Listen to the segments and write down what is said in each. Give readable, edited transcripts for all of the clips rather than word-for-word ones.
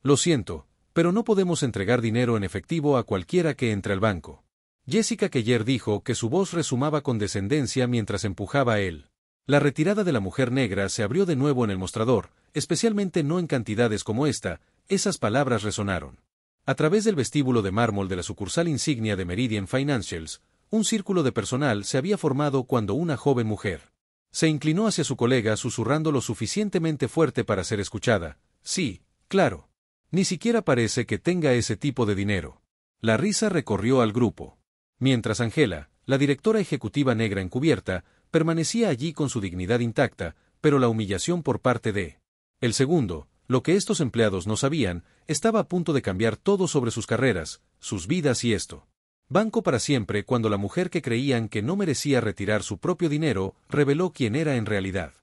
Lo siento, pero no podemos entregar dinero en efectivo a cualquiera que entre al banco. Jessica Keller dijo que su voz resumaba con descendencia mientras empujaba a él. La retirada de la mujer negra se abrió de nuevo en el mostrador, especialmente no en cantidades como esta. Esas palabras resonaron. A través del vestíbulo de mármol de la sucursal insignia de Meridian Financials, un círculo de personal se había formado cuando una joven mujer se inclinó hacia su colega susurrando lo suficientemente fuerte para ser escuchada. Sí, claro. Ni siquiera parece que tenga ese tipo de dinero. La risa recorrió al grupo. Mientras Angela, la directora ejecutiva negra encubierta, permanecía allí con su dignidad intacta, pero la humillación por parte de el segundo, lo que estos empleados no sabían, estaba a punto de cambiar todo sobre sus carreras, sus vidas y esto. Banco para siempre cuando la mujer que creían que no merecía retirar su propio dinero, reveló quién era en realidad.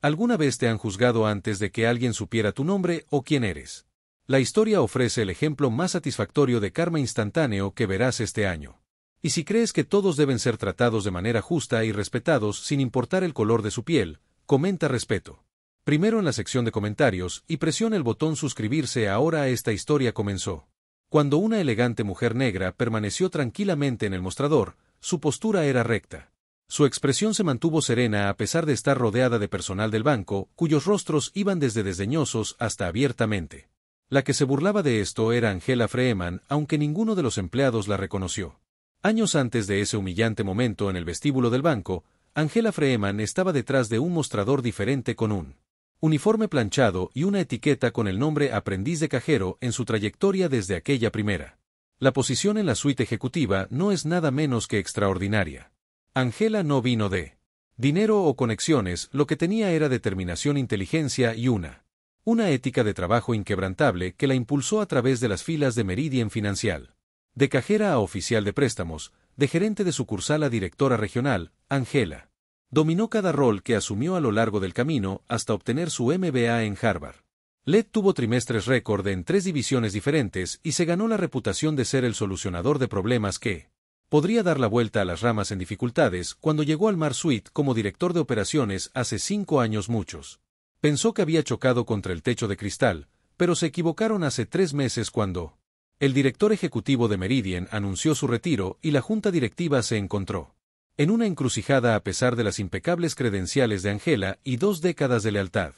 ¿Alguna vez te han juzgado antes de que alguien supiera tu nombre o quién eres? La historia ofrece el ejemplo más satisfactorio de karma instantáneo que verás este año. Y si crees que todos deben ser tratados de manera justa y respetados sin importar el color de su piel, comenta respeto. Primero en la sección de comentarios y presiona el botón suscribirse. Ahora esta historia comenzó. Cuando una elegante mujer negra permaneció tranquilamente en el mostrador, su postura era recta. Su expresión se mantuvo serena a pesar de estar rodeada de personal del banco, cuyos rostros iban desde desdeñosos hasta abiertamente. La que se burlaba de esto era Angela Freeman, aunque ninguno de los empleados la reconoció. Años antes de ese humillante momento en el vestíbulo del banco, Angela Freeman estaba detrás de un mostrador diferente con un uniforme planchado y una etiqueta con el nombre aprendiz de cajero en su trayectoria desde aquella primera. La posición en la suite ejecutiva no es nada menos que extraordinaria. Angela no vino de dinero o conexiones, lo que tenía era determinación, inteligencia y una ética de trabajo inquebrantable que la impulsó a través de las filas de Meridian Financial. De cajera a oficial de préstamos, de gerente de sucursal a directora regional, Angela dominó cada rol que asumió a lo largo del camino hasta obtener su MBA en Harvard. Led tuvo trimestres récord en 3 divisiones diferentes y se ganó la reputación de ser el solucionador de problemas que podría dar la vuelta a las ramas en dificultades. Cuando llegó al Mar Suite como director de operaciones hace 5 años, muchos pensó que había chocado contra el techo de cristal, pero se equivocaron hace 3 meses cuando el director ejecutivo de Meridian anunció su retiro y la junta directiva se encontró en una encrucijada a pesar de las impecables credenciales de Angela y 2 décadas de lealtad.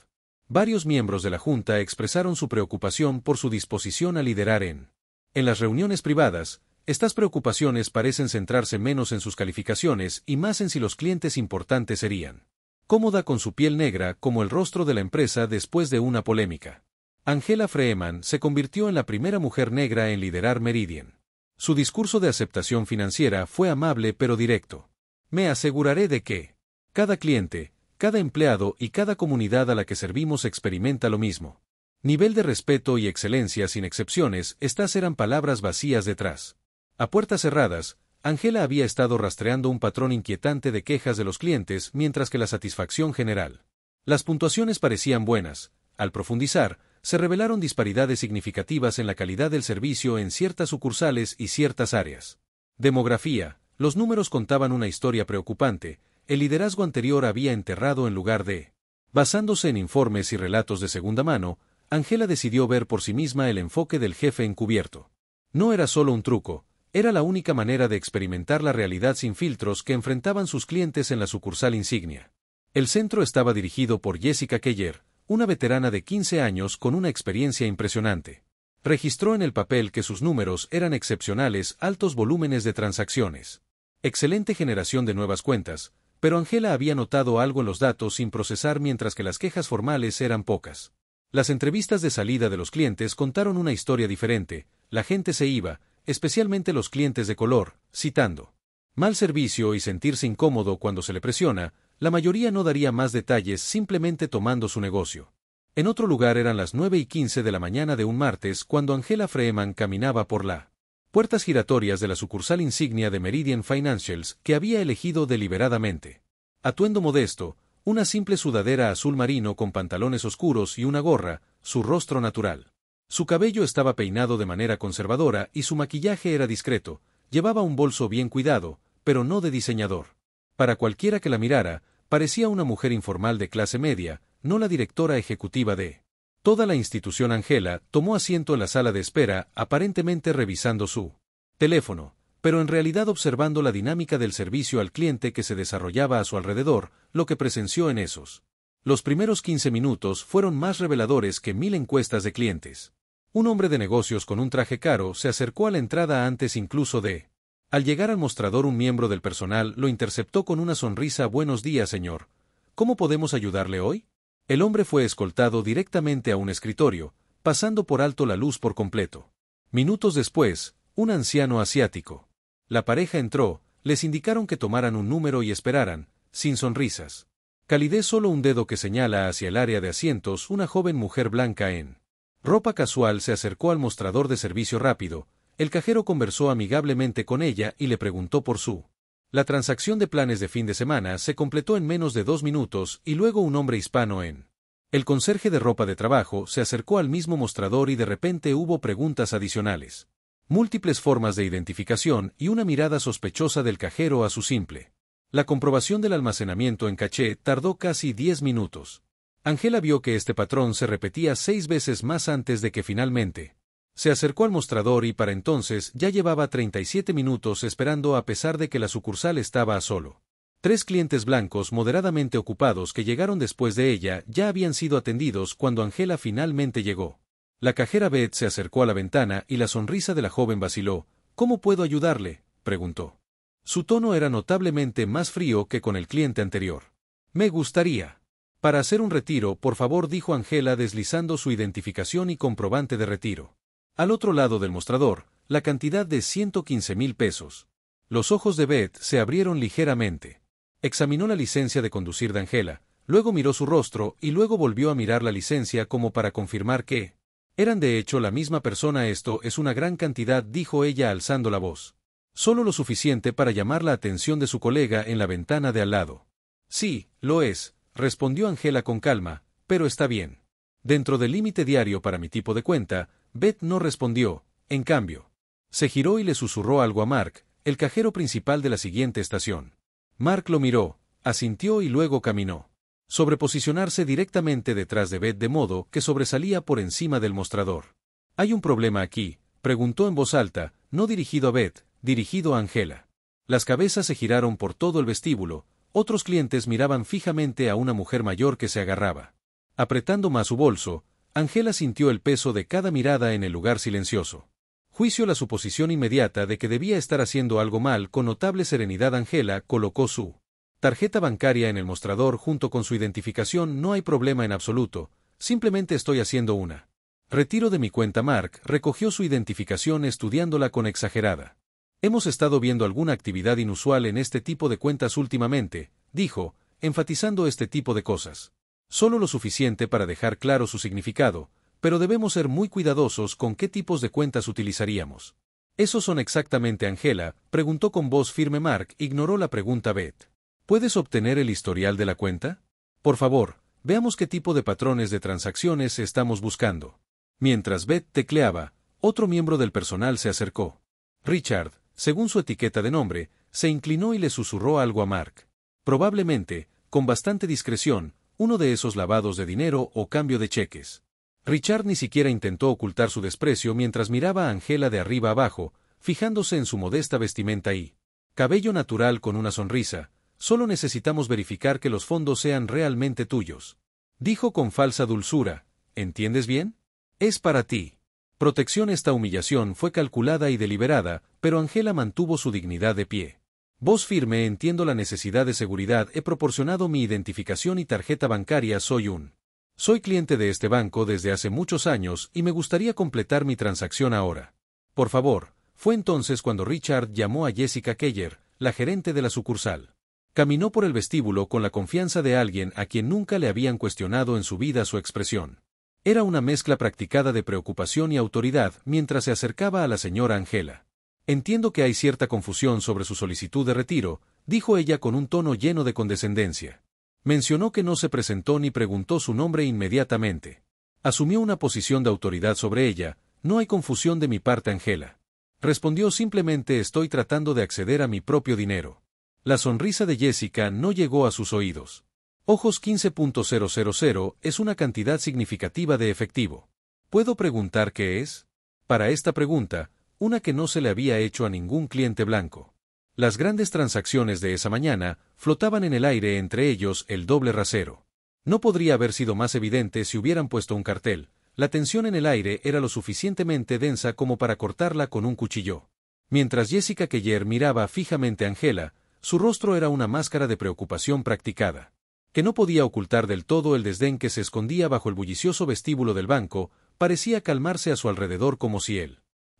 Varios miembros de la junta expresaron su preocupación por su disposición a liderar en las reuniones privadas. Estas preocupaciones parecen centrarse menos en sus calificaciones y más en si los clientes importantes serían cómoda con su piel negra como el rostro de la empresa después de una polémica. Angela Freeman se convirtió en la primera mujer negra en liderar Meridian. Su discurso de aceptación financiera fue amable pero directo. Me aseguraré de que cada cliente, cada empleado y cada comunidad a la que servimos experimenta lo mismo. Nivel de respeto y excelencia sin excepciones. Estas eran palabras vacías detrás. A puertas cerradas, Angela había estado rastreando un patrón inquietante de quejas de los clientes mientras que la satisfacción general. Las puntuaciones parecían buenas. Al profundizar, se revelaron disparidades significativas en la calidad del servicio en ciertas sucursales y ciertas áreas. Demografía. Los números contaban una historia preocupante. El liderazgo anterior había enterrado en lugar de. Basándose en informes y relatos de segunda mano, Angela decidió ver por sí misma el enfoque del jefe encubierto. No era solo un truco, era la única manera de experimentar la realidad sin filtros que enfrentaban sus clientes en la sucursal insignia. El centro estaba dirigido por Jessica Keller, una veterana de 15 años con una experiencia impresionante. Registró en el papel que sus números eran excepcionales, altos volúmenes de transacciones. Excelente generación de nuevas cuentas, pero Angela había notado algo en los datos sin procesar mientras que las quejas formales eran pocas. Las entrevistas de salida de los clientes contaron una historia diferente. La gente se iba, especialmente los clientes de color, citando mal servicio y sentirse incómodo cuando se le presiona. La mayoría no daría más detalles, simplemente tomando su negocio. En otro lugar eran las 9:15 de la mañana de un martes cuando Angela Freeman caminaba por la puertas giratorias de la sucursal insignia de Meridian Financials que había elegido deliberadamente. Atuendo modesto, una simple sudadera azul marino con pantalones oscuros y una gorra, su rostro natural. Su cabello estaba peinado de manera conservadora y su maquillaje era discreto. Llevaba un bolso bien cuidado, pero no de diseñador. Para cualquiera que la mirara, parecía una mujer informal de clase media, no la directora ejecutiva de Toda la institución Angela tomó asiento en la sala de espera, aparentemente revisando su teléfono, pero en realidad observando la dinámica del servicio al cliente que se desarrollaba a su alrededor, lo que presenció en esos. Los primeros 15 minutos fueron más reveladores que 1000 encuestas de clientes. Un hombre de negocios con un traje caro se acercó a la entrada antes incluso de. Al llegar al mostrador, un miembro del personal lo interceptó con una sonrisa. Buenos días, señor. ¿Cómo podemos ayudarle hoy? El hombre fue escoltado directamente a un escritorio, pasando por alto la luz por completo. Minutos después, un anciano asiático. La pareja entró, les indicaron que tomaran un número y esperaran, sin sonrisas. Calidez, solo un dedo que señala hacia el área de asientos. Una joven mujer blanca en ropa casual se acercó al mostrador de servicio rápido. El cajero conversó amigablemente con ella y le preguntó por su. La transacción de planes de fin de semana se completó en menos de 2 minutos y luego un hombre hispano en. El conserje de ropa de trabajo se acercó al mismo mostrador y de repente hubo preguntas adicionales. Múltiples formas de identificación y una mirada sospechosa del cajero a su simple. La comprobación del almacenamiento en caché tardó casi 10 minutos. Angela vio que este patrón se repetía 6 veces más antes de que finalmente. Se acercó al mostrador y para entonces ya llevaba 37 minutos esperando a pesar de que la sucursal estaba a solo 3 clientes blancos moderadamente ocupados que llegaron después de ella ya habían sido atendidos cuando Angela finalmente llegó. La cajera Beth se acercó a la ventana y la sonrisa de la joven vaciló. ¿Cómo puedo ayudarle?, preguntó. Su tono era notablemente más frío que con el cliente anterior. Me gustaría. Para hacer un retiro, por favor, dijo Angela deslizando su identificación y comprobante de retiro. Al otro lado del mostrador, la cantidad de 115,000 pesos. Los ojos de Beth se abrieron ligeramente. Examinó la licencia de conducir de Angela, luego miró su rostro y luego volvió a mirar la licencia como para confirmar que eran de hecho la misma persona. Esto es una gran cantidad, dijo ella alzando la voz. Solo lo suficiente para llamar la atención de su colega en la ventana de al lado. Sí, lo es, respondió Angela con calma, pero está bien. Dentro del límite diario para mi tipo de cuenta. Beth no respondió, en cambio. Se giró y le susurró algo a Mark, el cajero principal de la siguiente estación. Mark lo miró, asintió y luego caminó. Sobreposicionarse directamente detrás de Beth de modo que sobresalía por encima del mostrador. ¿Hay un problema aquí?, preguntó en voz alta, no dirigido a Beth, dirigido a Angela. Las cabezas se giraron por todo el vestíbulo, otros clientes miraban fijamente a una mujer mayor que se agarraba. Apretando más su bolso, Angela sintió el peso de cada mirada en el lugar silencioso. Juicio la suposición inmediata de que debía estar haciendo algo mal. Con notable serenidad Angela colocó su tarjeta bancaria en el mostrador junto con su identificación. No hay problema en absoluto, simplemente estoy haciendo una retiro de mi cuenta. Mark recogió su identificación estudiándola con exagerada. Hemos estado viendo alguna actividad inusual en este tipo de cuentas últimamente, dijo, enfatizando este tipo de cosas. Solo lo suficiente para dejar claro su significado, pero debemos ser muy cuidadosos con qué tipos de cuentas utilizaríamos. ¿Esos son exactamente, Angela?, preguntó con voz firme. Mark ignoró la pregunta. Beth, ¿puedes obtener el historial de la cuenta? Por favor, veamos qué tipo de patrones de transacciones estamos buscando. Mientras Beth tecleaba, otro miembro del personal se acercó. Richard, según su etiqueta de nombre, se inclinó y le susurró algo a Mark. Probablemente, con bastante discreción, uno de esos lavados de dinero o cambio de cheques. Richard ni siquiera intentó ocultar su desprecio mientras miraba a Angela de arriba abajo, fijándose en su modesta vestimenta y cabello natural con una sonrisa. Solo necesitamos verificar que los fondos sean realmente tuyos. Dijo con falsa dulzura. ¿Entiendes bien? Es para ti. Protección. Esta humillación fue calculada y deliberada, pero Angela mantuvo su dignidad de pie. Voz firme. Entiendo la necesidad de seguridad. He proporcionado mi identificación y tarjeta bancaria. Soy cliente de este banco desde hace muchos años y me gustaría completar mi transacción ahora. Por favor. Fue entonces cuando Richard llamó a Jessica Keller, la gerente de la sucursal. Caminó por el vestíbulo con la confianza de alguien a quien nunca le habían cuestionado en su vida su expresión. Era una mezcla practicada de preocupación y autoridad mientras se acercaba a la señora Angela. Entiendo que hay cierta confusión sobre su solicitud de retiro, dijo ella con un tono lleno de condescendencia. Mencionó que no se presentó ni preguntó su nombre inmediatamente. Asumió una posición de autoridad sobre ella. No hay confusión de mi parte, Angela. Respondió simplemente estoy tratando de acceder a mi propio dinero. La sonrisa de Jessica no llegó a sus oídos. Ojos 15.000 es una cantidad significativa de efectivo. ¿Puedo preguntar qué es? Para esta pregunta, una que no se le había hecho a ningún cliente blanco. Las grandes transacciones de esa mañana flotaban en el aire, entre ellos el doble rasero. No podría haber sido más evidente si hubieran puesto un cartel. La tensión en el aire era lo suficientemente densa como para cortarla con un cuchillo. Mientras Jessica Keller miraba fijamente a Angela, su rostro era una máscara de preocupación practicada, que no podía ocultar del todo el desdén que se escondía bajo el bullicioso vestíbulo del banco. Parecía calmarse a su alrededor como si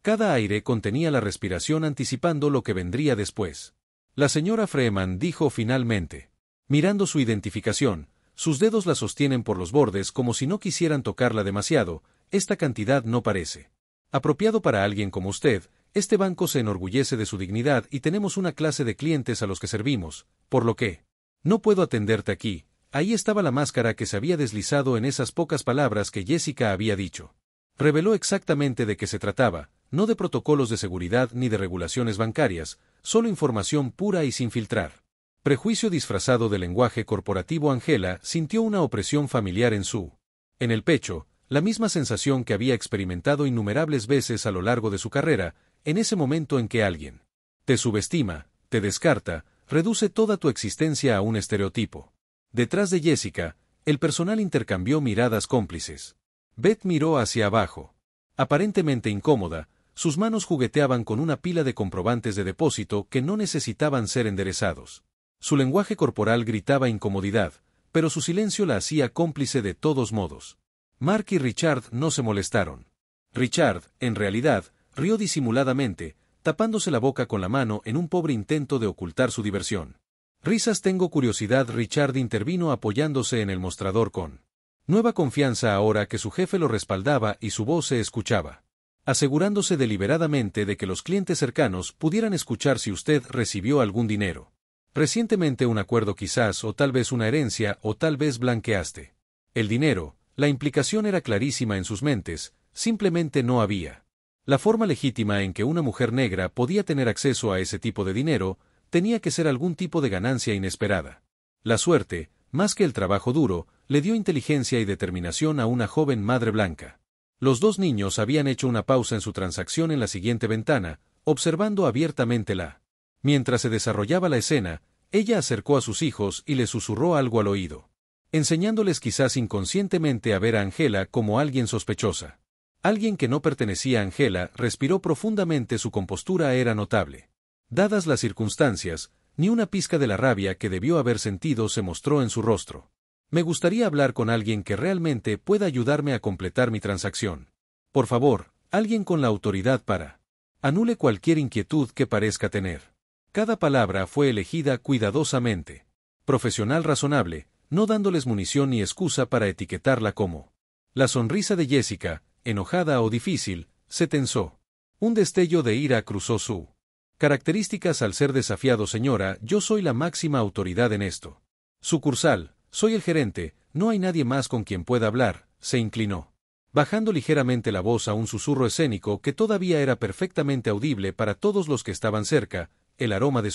cada aire contenía la respiración anticipando lo que vendría después. La señora Freeman dijo finalmente. Mirando su identificación, sus dedos la sostienen por los bordes como si no quisieran tocarla demasiado. Esta cantidad no parece apropiado para alguien como usted. Este banco se enorgullece de su dignidad y tenemos una clase de clientes a los que servimos, por lo que no puedo atenderte aquí. Ahí estaba la máscara que se había deslizado en esas pocas palabras que Jessica había dicho. Reveló exactamente de qué se trataba, no de protocolos de seguridad ni de regulaciones bancarias, solo información pura y sin filtrar. Prejuicio disfrazado de lenguaje corporativo. Angela sintió una opresión familiar en el pecho, la misma sensación que había experimentado innumerables veces a lo largo de su carrera, en ese momento en que alguien te subestima, te descarta, reduce toda tu existencia a un estereotipo. Detrás de Jessica, el personal intercambió miradas cómplices. Beth miró hacia abajo. Aparentemente incómoda, sus manos jugueteaban con una pila de comprobantes de depósito que no necesitaban ser enderezados. Su lenguaje corporal gritaba incomodidad, pero su silencio la hacía cómplice de todos modos. Mark y Richard no se molestaron. Richard, en realidad, rió disimuladamente, tapándose la boca con la mano en un pobre intento de ocultar su diversión. Risas. Tengo curiosidad. Richard intervino apoyándose en el mostrador con nueva confianza ahora que su jefe lo respaldaba y su voz se escuchaba, asegurándose deliberadamente de que los clientes cercanos pudieran escuchar. Si usted recibió algún dinero recientemente, un acuerdo quizás, o tal vez una herencia, o tal vez blanqueaste el dinero. La implicación era clarísima en sus mentes, simplemente no había la forma legítima en que una mujer negra podía tener acceso a ese tipo de dinero. Tenía que ser algún tipo de ganancia inesperada. La suerte, más que el trabajo duro, le dio inteligencia y determinación a una joven madre blanca. Los dos niños habían hecho una pausa en su transacción en la siguiente ventana, observando abiertamente Mientras se desarrollaba la escena, ella acercó a sus hijos y les susurró algo al oído, enseñándoles quizás inconscientemente a ver a Angela como alguien sospechosa. Alguien que no pertenecía a Angela. Respiró profundamente. Su compostura era notable. Dadas las circunstancias, ni una pizca de la rabia que debió haber sentido se mostró en su rostro. Me gustaría hablar con alguien que realmente pueda ayudarme a completar mi transacción. Por favor, alguien con la autoridad para anule cualquier inquietud que parezca tener. Cada palabra fue elegida cuidadosamente. Profesional, razonable, no dándoles munición ni excusa para etiquetarla como. La sonrisa de Jessica, enojada o difícil, se tensó. Un destello de ira cruzó su características al ser desafiado. Señora, yo soy la máxima autoridad en esto. Sucursal, soy el gerente, no hay nadie más con quien pueda hablar. Se inclinó, bajando ligeramente la voz a un susurro escénico que todavía era perfectamente audible para todos los que estaban cerca. El aroma de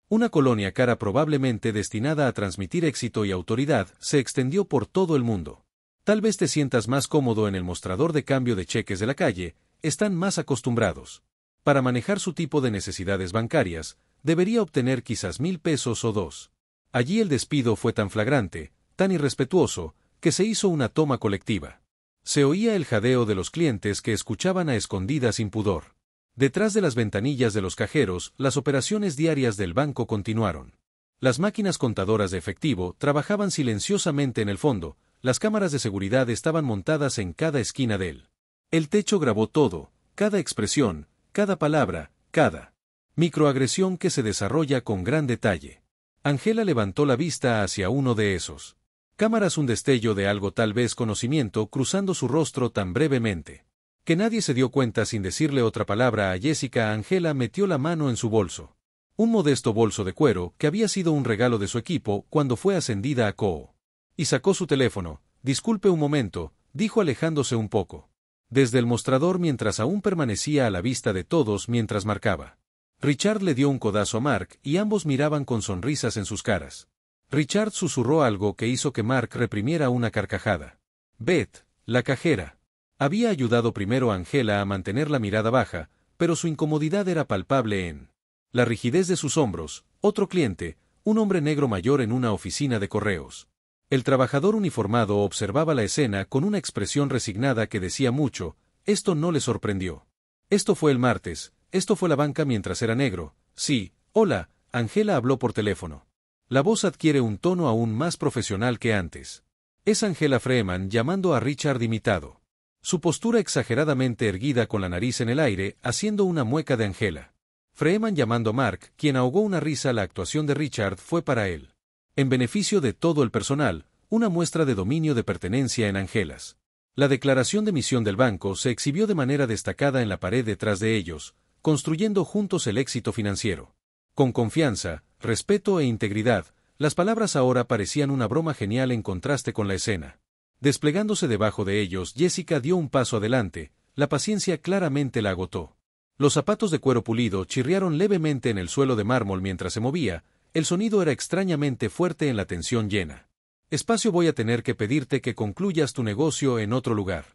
una colonia cara probablemente destinada a transmitir éxito y autoridad se extendió por todo el mundo. Tal vez te sientas más cómodo en el mostrador de cambio de cheques de la calle. Están más acostumbrados. Para manejar su tipo de necesidades bancarias, debería obtener quizás 1,000 pesos o 2. Allí el despido fue tan flagrante, tan irrespetuoso, que se hizo una toma colectiva. Se oía el jadeo de los clientes que escuchaban a escondidas sin pudor. Detrás de las ventanillas de los cajeros, las operaciones diarias del banco continuaron. Las máquinas contadoras de efectivo trabajaban silenciosamente en el fondo. Las cámaras de seguridad estaban montadas en cada esquina de él. El techo grabó todo, cada expresión, cada palabra, cada microagresión que se desarrolla con gran detalle. Angela levantó la vista hacia uno de esos cámaras. Un destello de algo, tal vez conocimiento, cruzando su rostro tan brevemente que nadie se dio cuenta. Sin decirle otra palabra a Jessica, Angela metió la mano en su bolso. Un modesto bolso de cuero que había sido un regalo de su equipo cuando fue ascendida a CO. Y sacó su teléfono. Disculpe un momento, dijo alejándose un poco desde el mostrador mientras aún permanecía a la vista de todos mientras marcaba. Richard le dio un codazo a Mark y ambos miraban con sonrisas en sus caras. Richard susurró algo que hizo que Mark reprimiera una carcajada. Beth, la cajera. Había ayudado primero a Angela a mantener la mirada baja, pero su incomodidad era palpable en la rigidez de sus hombros. Otro cliente, un hombre negro mayor en una oficina de correos. El trabajador uniformado observaba la escena con una expresión resignada que decía mucho. Esto no le sorprendió. Esto fue el martes, esto fue la banca mientras era negro. Sí, hola, Angela habló por teléfono. La voz adquiere un tono aún más profesional que antes. Es Angela Freeman llamando a Richard imitado. Su postura exageradamente erguida con la nariz en el aire, haciendo una mueca de Angela. Freeman llamando a Mark, quien ahogó una risa. La actuación de Richard fue para él, en beneficio de todo el personal, una muestra de dominio de pertenencia en Angelas. La declaración de misión del banco se exhibió de manera destacada en la pared detrás de ellos, construyendo juntos el éxito financiero. Con confianza, respeto e integridad, las palabras ahora parecían una broma genial en contraste con la escena. Desplegándose debajo de ellos, Jessica dio un paso adelante, la paciencia claramente la agotó. Los zapatos de cuero pulido chirriaron levemente en el suelo de mármol mientras se movía, el sonido era extrañamente fuerte en la tensión llena. Espacio, voy a tener que pedirte que concluyas tu negocio en otro lugar.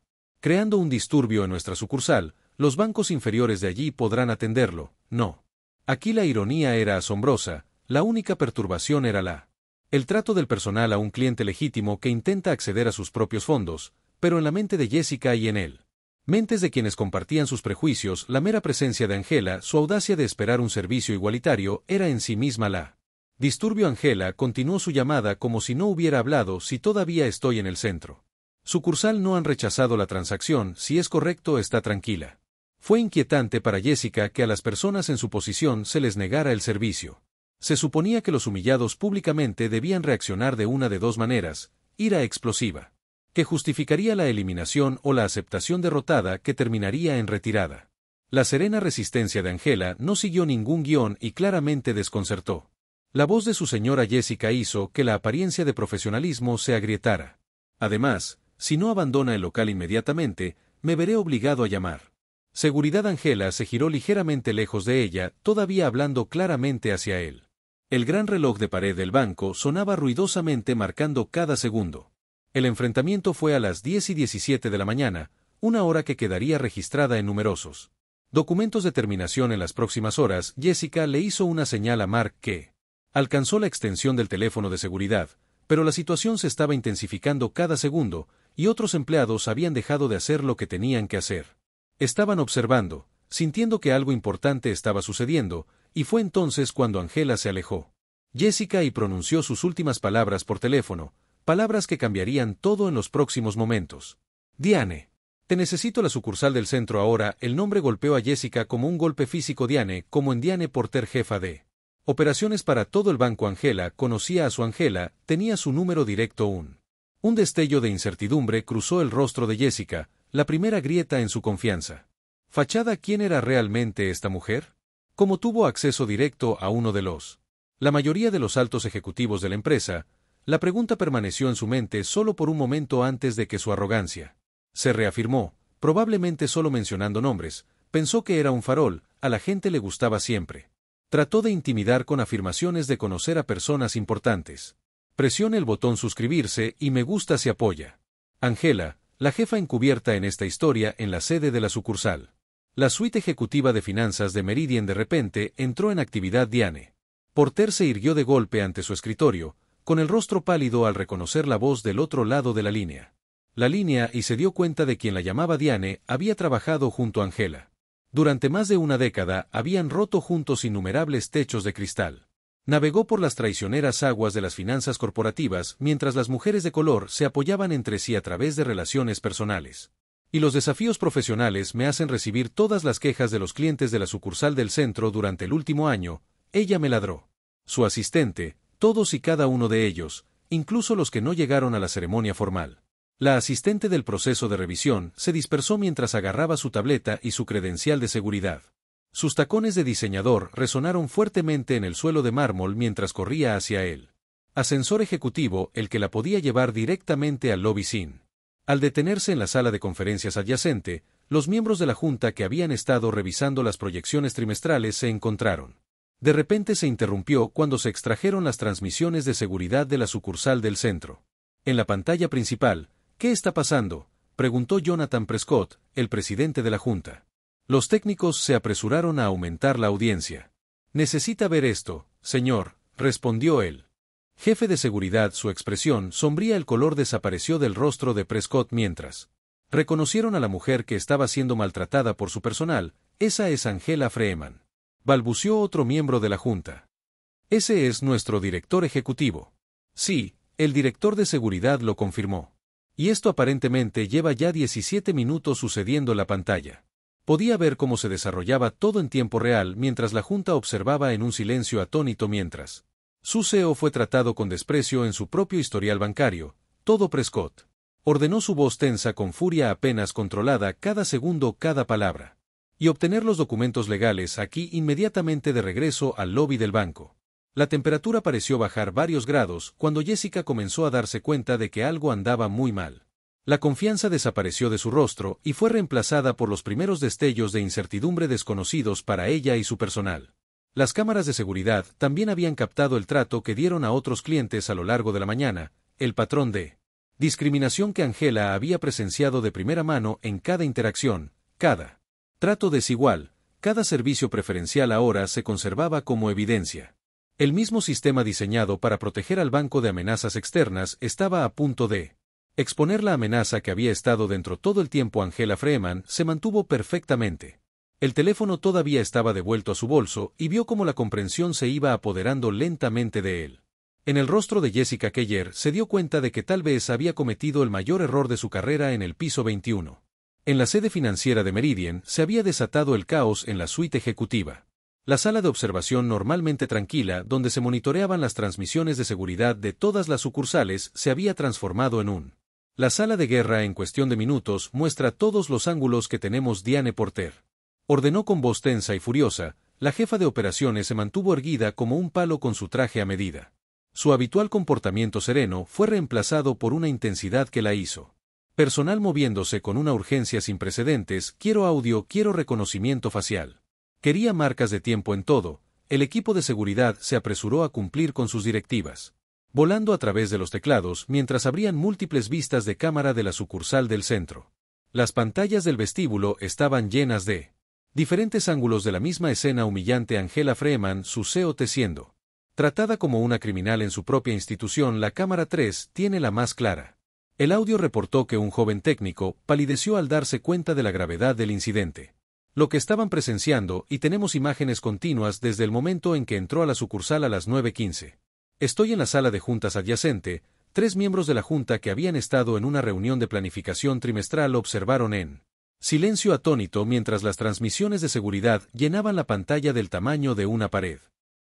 Creando un disturbio en nuestra sucursal, los bancos inferiores de allí podrán atenderlo, no. Aquí la ironía era asombrosa, la única perturbación era el trato del personal a un cliente legítimo que intenta acceder a sus propios fondos, pero en la mente de Jessica y en él. Mentes de quienes compartían sus prejuicios, la mera presencia de Angela, su audacia de esperar un servicio igualitario, era en sí misma la disturbio. Angela continuó su llamada como si no hubiera hablado. Si todavía estoy en el centro. Sucursal, no han rechazado la transacción, si es correcto está tranquila. Fue inquietante para Jessica que a las personas en su posición se les negara el servicio. Se suponía que los humillados públicamente debían reaccionar de una de dos maneras, ira explosiva, que justificaría la eliminación, o la aceptación derrotada que terminaría en retirada. La serena resistencia de Angela no siguió ningún guión y claramente desconcertó. La voz de su señora Jessica hizo que la apariencia de profesionalismo se agrietara. Además, si no abandona el local inmediatamente, me veré obligado a llamar. Seguridad. Angela se giró ligeramente lejos de ella, todavía hablando claramente hacia él. El gran reloj de pared del banco sonaba ruidosamente marcando cada segundo. El enfrentamiento fue a las 10:17 de la mañana, una hora que quedaría registrada en numerosos documentos de terminación en las próximas horas. Jessica le hizo una señal a Mark que alcanzó la extensión del teléfono de seguridad, pero la situación se estaba intensificando cada segundo, y otros empleados habían dejado de hacer lo que tenían que hacer. Estaban observando, sintiendo que algo importante estaba sucediendo, y fue entonces cuando Angela se alejó. Jessica y pronunció sus últimas palabras por teléfono, palabras que cambiarían todo en los próximos momentos. Diane. Te necesito. La sucursal del centro ahora. El nombre golpeó a Jessica como un golpe físico. Diane, como en Diane Porter, jefa de operaciones para todo el banco. Angela conocía a su Angela, tenía su número directo. Un destello de incertidumbre cruzó el rostro de Jessica, la primera grieta en su confianza. Fachada. ¿Quién era realmente esta mujer? ¿Cómo tuvo acceso directo a uno de la mayoría de los altos ejecutivos de la empresa? La pregunta permaneció en su mente solo por un momento antes de que su arrogancia se reafirmó, probablemente solo mencionando nombres. Pensó que era un farol, a la gente le gustaba siempre. Trató de intimidar con afirmaciones de conocer a personas importantes. Presione el botón suscribirse y me gusta si apoya. Angela, la jefa encubierta en esta historia en la sede de la sucursal. La suite ejecutiva de finanzas de Meridian de repente entró en actividad. Diane Porter se irguió de golpe ante su escritorio, con el rostro pálido al reconocer la voz del otro lado de la línea. Y se dio cuenta de quien la llamaba. Diane había trabajado junto a Angela. Durante más de una década habían roto juntos innumerables techos de cristal. Navegó por las traicioneras aguas de las finanzas corporativas mientras las mujeres de color se apoyaban entre sí a través de relaciones personales. Y los desafíos profesionales me hacen recibir todas las quejas de los clientes de la sucursal del centro durante el último año. Ella me ladró. Su asistente, todos y cada uno de ellos, incluso los que no llegaron a la ceremonia formal. La asistente del proceso de revisión se dispersó mientras agarraba su tableta y su credencial de seguridad. Sus tacones de diseñador resonaron fuertemente en el suelo de mármol mientras corría hacia él. Ascensor ejecutivo, el que la podía llevar directamente al lobby sin. Al detenerse en la sala de conferencias adyacente, los miembros de la junta que habían estado revisando las proyecciones trimestrales se encontraron. De repente se interrumpió cuando se extrajeron las transmisiones de seguridad de la sucursal del centro. En la pantalla principal, ¿qué está pasando?, preguntó Jonathan Prescott, el presidente de la Junta. Los técnicos se apresuraron a aumentar la audiencia. «Necesita ver esto, señor», respondió el jefe de seguridad. Su expresión sombría, el color desapareció del rostro de Prescott mientras reconocieron a la mujer que estaba siendo maltratada por su personal. «Esa es Angela Freeman», balbuceó otro miembro de la Junta. «Ese es nuestro director ejecutivo». Sí, el director de seguridad lo confirmó. Y esto aparentemente lleva ya 17 minutos sucediendo en la pantalla. Podía ver cómo se desarrollaba todo en tiempo real mientras la Junta observaba en un silencio atónito mientras su CEO fue tratado con desprecio en su propio historial bancario. «Todo Prescott», ordenó, su voz tensa con furia apenas controlada, «cada segundo, cada palabra. Y obtener los documentos legales aquí inmediatamente de regreso al lobby del banco». La temperatura pareció bajar varios grados cuando Jessica comenzó a darse cuenta de que algo andaba muy mal. La confianza desapareció de su rostro y fue reemplazada por los primeros destellos de incertidumbre desconocidos para ella y su personal. Las cámaras de seguridad también habían captado el trato que dieron a otros clientes a lo largo de la mañana, el patrón de discriminación que Angela había presenciado de primera mano en cada interacción, cada trato desigual, cada servicio preferencial ahora se conservaba como evidencia. El mismo sistema diseñado para proteger al banco de amenazas externas estaba a punto de exponer la amenaza que había estado dentro todo el tiempo. Angela Freeman se mantuvo perfectamente. El teléfono todavía estaba devuelto a su bolso y vio cómo la comprensión se iba apoderando lentamente de él. En el rostro de Jessica Keller se dio cuenta de que tal vez había cometido el mayor error de su carrera en el piso 21. En la sede financiera de Meridian se había desatado el caos en la suite ejecutiva. La sala de observación, normalmente tranquila, donde se monitoreaban las transmisiones de seguridad de todas las sucursales, se había transformado en un la sala de guerra. «En cuestión de minutos muestra todos los ángulos que tenemos», Diane Porter ordenó con voz tensa y furiosa. La jefa de operaciones se mantuvo erguida como un palo con su traje a medida. Su habitual comportamiento sereno fue reemplazado por una intensidad que la hizo personal, moviéndose con una urgencia sin precedentes. «Quiero audio, quiero reconocimiento facial». Quería marcas de tiempo en todo. El equipo de seguridad se apresuró a cumplir con sus directivas, volando a través de los teclados mientras abrían múltiples vistas de cámara de la sucursal del centro. Las pantallas del vestíbulo estaban llenas de diferentes ángulos de la misma escena humillante. Angela Freeman, su CEO, siendo tratada como una criminal en su propia institución. La cámara 3 tiene la más clara. El audio reportó que un joven técnico palideció al darse cuenta de la gravedad del incidente. Lo que estaban presenciando, y tenemos imágenes continuas desde el momento en que entró a la sucursal a las 9:15. Estoy en la sala de juntas adyacente. 3 miembros de la junta que habían estado en una reunión de planificación trimestral observaron en silencio atónito mientras las transmisiones de seguridad llenaban la pantalla del tamaño de una pared.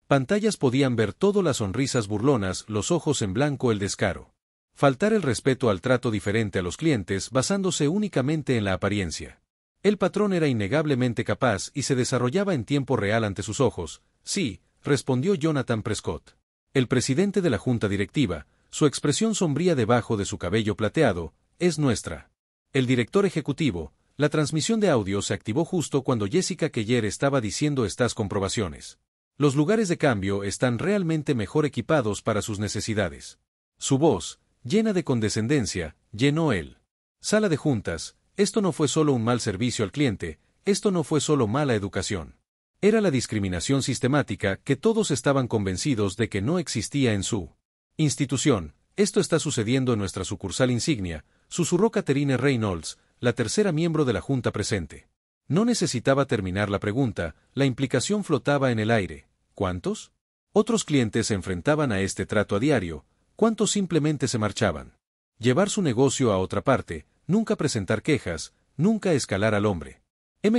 Pantallas podían ver todo: las sonrisas burlonas, los ojos en blanco, el descaro. Faltar el respeto al trato diferente a los clientes basándose únicamente en la apariencia. El patrón era innegablemente capaz y se desarrollaba en tiempo real ante sus ojos. «Sí», respondió Jonathan Prescott, el presidente de la junta directiva, su expresión sombría debajo de su cabello plateado. «Es nuestra». El director ejecutivo. La transmisión de audio se activó justo cuando Jessica Keller estaba diciendo estas comprobaciones. «Los lugares de cambio están realmente mejor equipados para sus necesidades». Su voz, llena de condescendencia, llenó el sala de juntas. Esto no fue solo un mal servicio al cliente, esto no fue solo mala educación. Era la discriminación sistemática que todos estaban convencidos de que no existía en su institución. «Esto está sucediendo en nuestra sucursal insignia», susurró Catherine Reynolds, la tercera miembro de la junta presente. No necesitaba terminar la pregunta, la implicación flotaba en el aire. ¿Cuántos otros clientes se enfrentaban a este trato a diario? ¿Cuántos simplemente se marchaban? Llevar su negocio a otra parte, nunca presentar quejas, nunca escalar al hombre.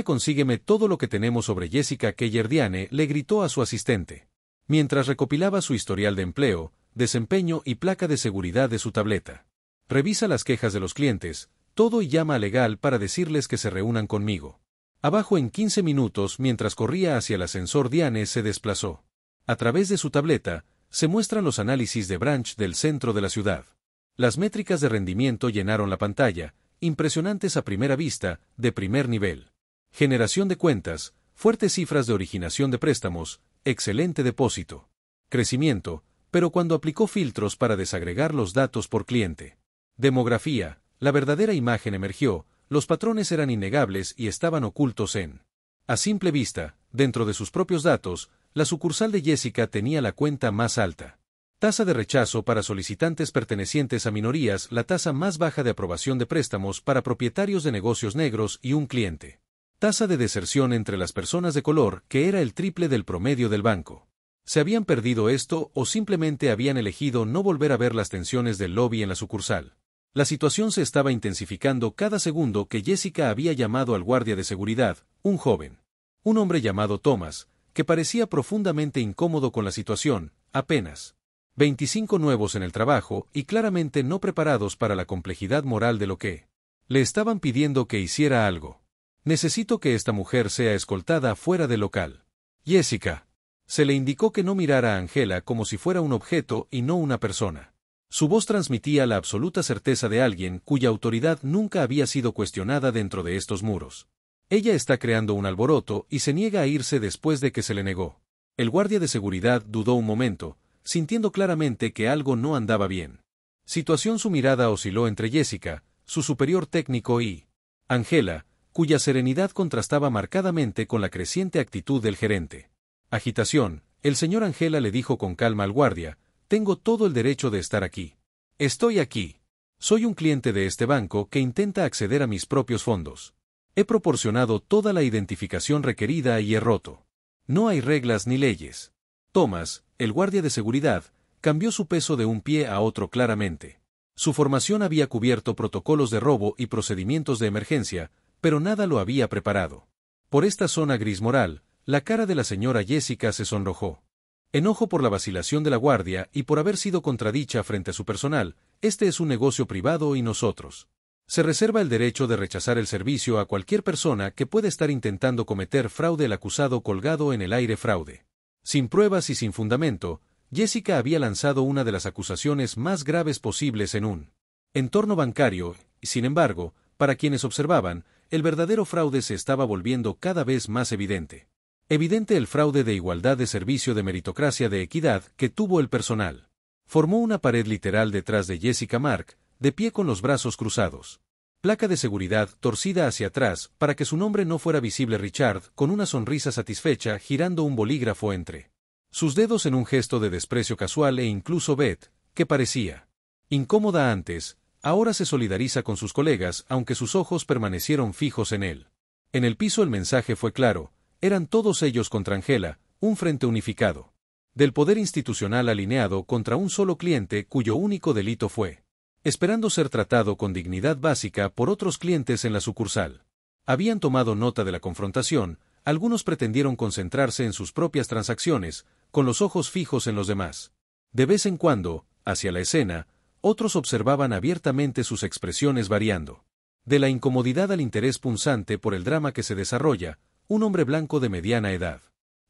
Consígueme todo lo que tenemos sobre Jessica Keller», Diane le gritó a su asistente, mientras recopilaba su historial de empleo, desempeño y placa de seguridad de su tableta. «Revisa las quejas de los clientes, todo, y llama a legal para decirles que se reúnan conmigo. Abajo en 15 minutos». Mientras corría hacia el ascensor, Diane se desplazó. A través de su tableta, se muestran los análisis de Branch del centro de la ciudad. Las métricas de rendimiento llenaron la pantalla, impresionantes a primera vista, de primer nivel. Generación de cuentas, fuertes cifras de originación de préstamos, excelente depósito. Crecimiento, pero cuando aplicó filtros para desagregar los datos por cliente. Demografía, la verdadera imagen emergió, los patrones eran innegables y estaban ocultos en. A simple vista, dentro de sus propios datos, la sucursal de Jessica tenía la cuenta más alta. Tasa de rechazo para solicitantes pertenecientes a minorías, la tasa más baja de aprobación de préstamos para propietarios de negocios negros y un cliente. Tasa de deserción entre las personas de color, que era el triple del promedio del banco. ¿Se habían perdido esto o simplemente habían elegido no volver a ver las tensiones del lobby en la sucursal? La situación se estaba intensificando cada segundo que Jessica había llamado al guardia de seguridad, un joven. Un hombre llamado Thomas, que parecía profundamente incómodo con la situación, apenas 25 nuevos en el trabajo y claramente no preparados para la complejidad moral de lo que le estaban pidiendo que hiciera algo. Necesito que esta mujer sea escoltada fuera del local. Jessica. Se le indicó que no mirara a Angela como si fuera un objeto y no una persona. Su voz transmitía la absoluta certeza de alguien cuya autoridad nunca había sido cuestionada dentro de estos muros. Ella está creando un alboroto y se niega a irse después de que se le negó. El guardia de seguridad dudó un momento, sintiendo claramente que algo no andaba bien. Situación. Su mirada osciló entre Jessica, su superior técnico, y Angela, cuya serenidad contrastaba marcadamente con la creciente actitud del gerente. Agitación. El señor Angela le dijo con calma al guardia: tengo todo el derecho de estar aquí. Estoy aquí. Soy un cliente de este banco que intenta acceder a mis propios fondos. He proporcionado toda la identificación requerida y he roto. No hay reglas ni leyes. Thomas, el guardia de seguridad, cambió su peso de un pie a otro claramente. Su formación había cubierto protocolos de robo y procedimientos de emergencia, pero nada lo había preparado. Por esta zona gris moral, la cara de la señora Jessica se sonrojó. Enojo por la vacilación de la guardia y por haber sido contradicha frente a su personal. Este es un negocio privado y nosotros. Se reserva el derecho de rechazar el servicio a cualquier persona que pueda estar intentando cometer fraude. El acusado colgado en el aire. Fraude. Sin pruebas y sin fundamento, Jessica había lanzado una de las acusaciones más graves posibles en un entorno bancario, y sin embargo, para quienes observaban, el verdadero fraude se estaba volviendo cada vez más evidente. Evidente el fraude de igualdad de servicio, de meritocracia, de equidad que tuvo el personal. Formó una pared literal detrás de Jessica Mark, de pie con los brazos cruzados. Placa de seguridad torcida hacia atrás para que su nombre no fuera visible. Richard, con una sonrisa satisfecha, girando un bolígrafo entre sus dedos en un gesto de desprecio casual, e incluso Beth, que parecía incómoda antes, ahora se solidariza con sus colegas, aunque sus ojos permanecieron fijos en él. En el piso el mensaje fue claro: eran todos ellos contra Angela, un frente unificado. Del poder institucional alineado contra un solo cliente cuyo único delito fue esperando ser tratado con dignidad básica por otros clientes en la sucursal. Habían tomado nota de la confrontación, algunos pretendieron concentrarse en sus propias transacciones, con los ojos fijos en los demás. De vez en cuando, hacia la escena, otros observaban abiertamente sus expresiones variando. De la incomodidad al interés punzante por el drama que se desarrolla, un hombre blanco de mediana edad,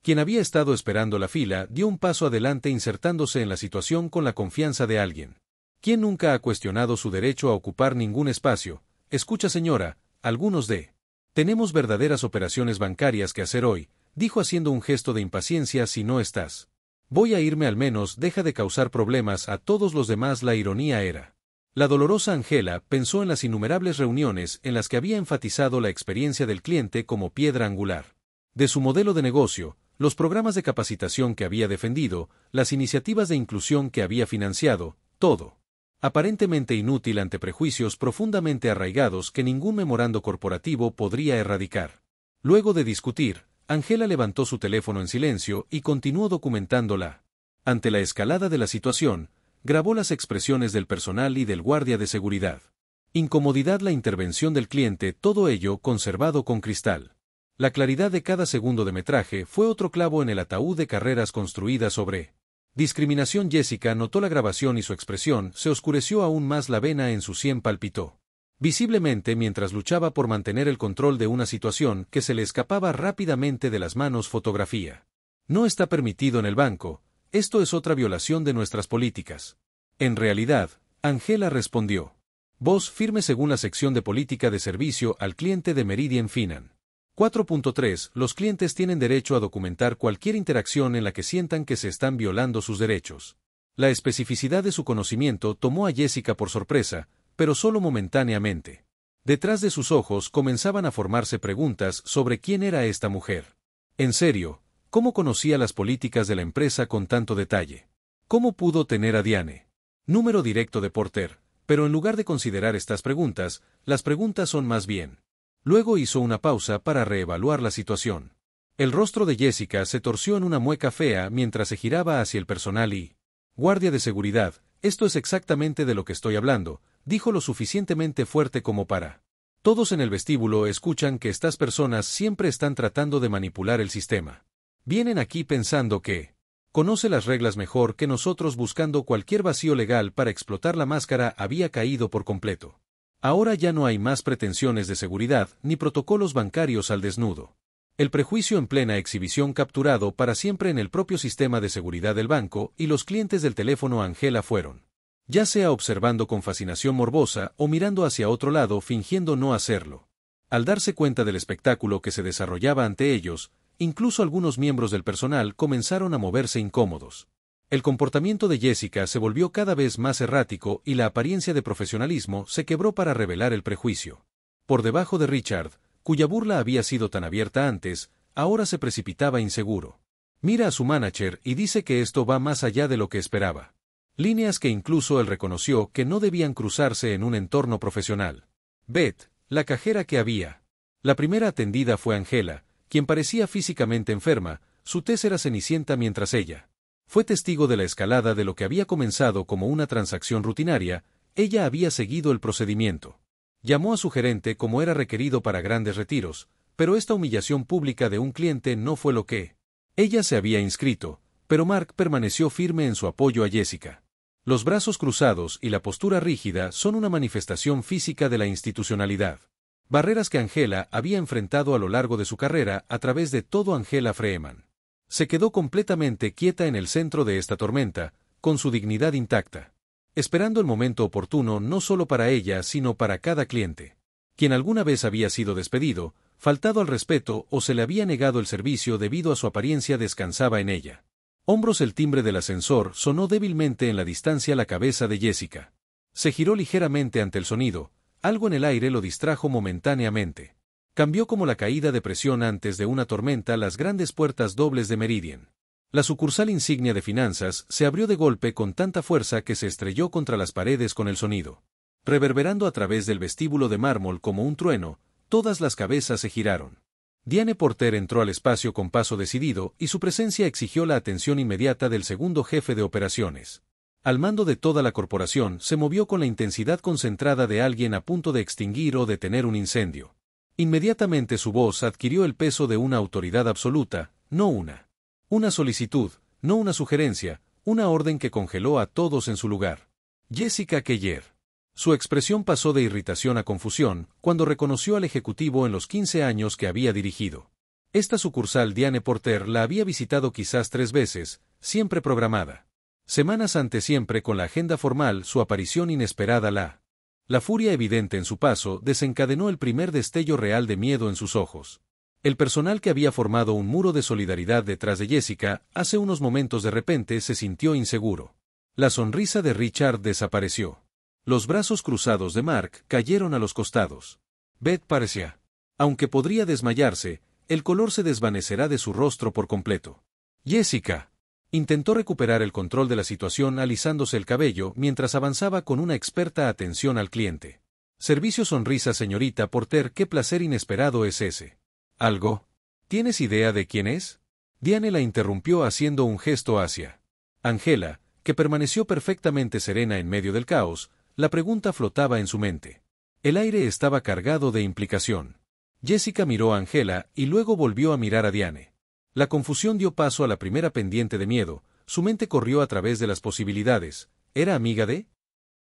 quien había estado esperando la fila, dio un paso adelante insertándose en la situación con la confianza de alguien quien nunca ha cuestionado su derecho a ocupar ningún espacio. Escucha, señora, algunos de tenemos verdaderas operaciones bancarias que hacer hoy, dijo haciendo un gesto de impaciencia. Si no estás, voy a irme, al menos deja de causar problemas a todos los demás. La ironía era. La dolorosa Angela pensó en las innumerables reuniones en las que había enfatizado la experiencia del cliente como piedra angular de su modelo de negocio, los programas de capacitación que había defendido, las iniciativas de inclusión que había financiado, todo aparentemente inútil ante prejuicios profundamente arraigados que ningún memorando corporativo podría erradicar. Luego de discutir, Angela levantó su teléfono en silencio y continuó documentándola. Ante la escalada de la situación, grabó las expresiones del personal y del guardia de seguridad. Incomodidad, la intervención del cliente, todo ello conservado con cristal. La claridad de cada segundo de metraje fue otro clavo en el ataúd de carreras construidas sobre discriminación. Jessica notó la grabación y su expresión se oscureció aún más. La vena en su sien palpitó visiblemente mientras luchaba por mantener el control de una situación que se le escapaba rápidamente de las manos. Fotografía. No está permitido en el banco, esto es otra violación de nuestras políticas. En realidad, Angela respondió. Voz firme según la sección de política de servicio al cliente de Meridian Finance. 4.3. Los clientes tienen derecho a documentar cualquier interacción en la que sientan que se están violando sus derechos. La especificidad de su conocimiento tomó a Jessica por sorpresa, pero solo momentáneamente. Detrás de sus ojos comenzaban a formarse preguntas sobre quién era esta mujer. En serio, ¿cómo conocía las políticas de la empresa con tanto detalle? ¿Cómo pudo tener a Diane? Número directo de Porter, pero en lugar de considerar estas preguntas, las preguntas son más bien. Luego hizo una pausa para reevaluar la situación. El rostro de Jessica se torció en una mueca fea mientras se giraba hacia el personal y... Guardia de seguridad, esto es exactamente de lo que estoy hablando, dijo lo suficientemente fuerte como para. Todos en el vestíbulo escuchan que estas personas siempre están tratando de manipular el sistema. Vienen aquí pensando que... Conoce las reglas mejor que nosotros buscando cualquier vacío legal para explotar la máscara había caído por completo. Ahora ya no hay más pretensiones de seguridad ni protocolos bancarios al desnudo. El prejuicio en plena exhibición capturado para siempre en el propio sistema de seguridad del banco y los clientes del teléfono Angela fueron. Ya sea observando con fascinación morbosa o mirando hacia otro lado fingiendo no hacerlo. Al darse cuenta del espectáculo que se desarrollaba ante ellos, incluso algunos miembros del personal comenzaron a moverse incómodos. El comportamiento de Jessica se volvió cada vez más errático y la apariencia de profesionalismo se quebró para revelar el prejuicio. Por debajo de Richard, cuya burla había sido tan abierta antes, ahora se precipitaba inseguro. Mira a su manager y dice que esto va más allá de lo que esperaba. Líneas que incluso él reconoció que no debían cruzarse en un entorno profesional. Beth, la cajera que había. La primera atendida fue Angela, quien parecía físicamente enferma, su tez era cenicienta mientras ella fue testigo de la escalada de lo que había comenzado como una transacción rutinaria, ella había seguido el procedimiento. Llamó a su gerente como era requerido para grandes retiros, pero esta humillación pública de un cliente no fue lo que ella se había inscrito, pero Mark permaneció firme en su apoyo a Jessica. Los brazos cruzados y la postura rígida son una manifestación física de la institucionalidad. Barreras que Angela había enfrentado a lo largo de su carrera a través de todo Angela Freeman. Se quedó completamente quieta en el centro de esta tormenta, con su dignidad intacta, esperando el momento oportuno no solo para ella sino para cada cliente, quien alguna vez había sido despedido, faltado al respeto o se le había negado el servicio debido a su apariencia descansaba en ella. Hombros. El timbre del ascensor sonó débilmente en la distancia la cabeza de Jessica. Se giró ligeramente ante el sonido, algo en el aire lo distrajo momentáneamente. Cambió como la caída de presión antes de una tormenta las grandes puertas dobles de Meridian. La sucursal insignia de finanzas se abrió de golpe con tanta fuerza que se estrelló contra las paredes con el sonido. Reverberando a través del vestíbulo de mármol como un trueno, todas las cabezas se giraron. Diane Porter entró al espacio con paso decidido y su presencia exigió la atención inmediata del segundo jefe de operaciones. Al mando de toda la corporación se movió con la intensidad concentrada de alguien a punto de extinguir o detener un incendio. Inmediatamente su voz adquirió el peso de una autoridad absoluta, no una solicitud, no una sugerencia, una orden que congeló a todos en su lugar. Jessica Keller. Su expresión pasó de irritación a confusión cuando reconoció al ejecutivo en los 15 años que había dirigido. Esta sucursal Diane Porter la había visitado quizás 3 veces, siempre programada. Semanas antes siempre con la agenda formal su aparición inesperada La furia evidente en su paso desencadenó el primer destello real de miedo en sus ojos. El personal que había formado un muro de solidaridad detrás de Jessica, hace unos momentos de repente se sintió inseguro. La sonrisa de Richard desapareció. Los brazos cruzados de Mark cayeron a los costados. Beth parecía. Aunque podría desmayarse, el color se desvanecerá de su rostro por completo. Jessica intentó recuperar el control de la situación alisándose el cabello mientras avanzaba con una experta atención al cliente. Servicio. Sonrisa. Señorita Porter, qué placer inesperado es ese. ¿Algo? ¿Tienes idea de quién es? Diane la interrumpió haciendo un gesto hacia Angela, que permaneció perfectamente serena en medio del caos. La pregunta flotaba en su mente. El aire estaba cargado de implicación. Jessica miró a Angela y luego volvió a mirar a Diane. La confusión dio paso a la primera pendiente de miedo, su mente corrió a través de las posibilidades. ¿Era amiga de?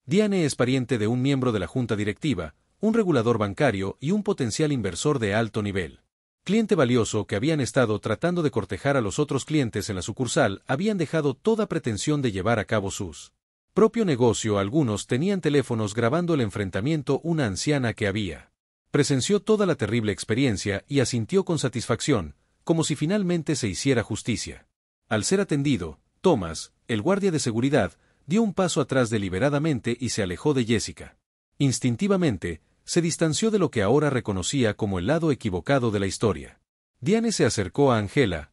Diane es pariente de un miembro de la junta directiva, un regulador bancario y un potencial inversor de alto nivel. Cliente valioso que habían estado tratando de cortejar a los otros clientes en la sucursal habían dejado toda pretensión de llevar a cabo sus propio negocio. Algunos tenían teléfonos grabando el enfrentamiento. Una anciana que había Presenció toda la terrible experiencia y asintió con satisfacción, como si finalmente se hiciera justicia. Al ser atendido, Thomas, el guardia de seguridad, dio un paso atrás deliberadamente y se alejó de Jessica. Instintivamente, se distanció de lo que ahora reconocía como el lado equivocado de la historia. Diane se acercó a Angela,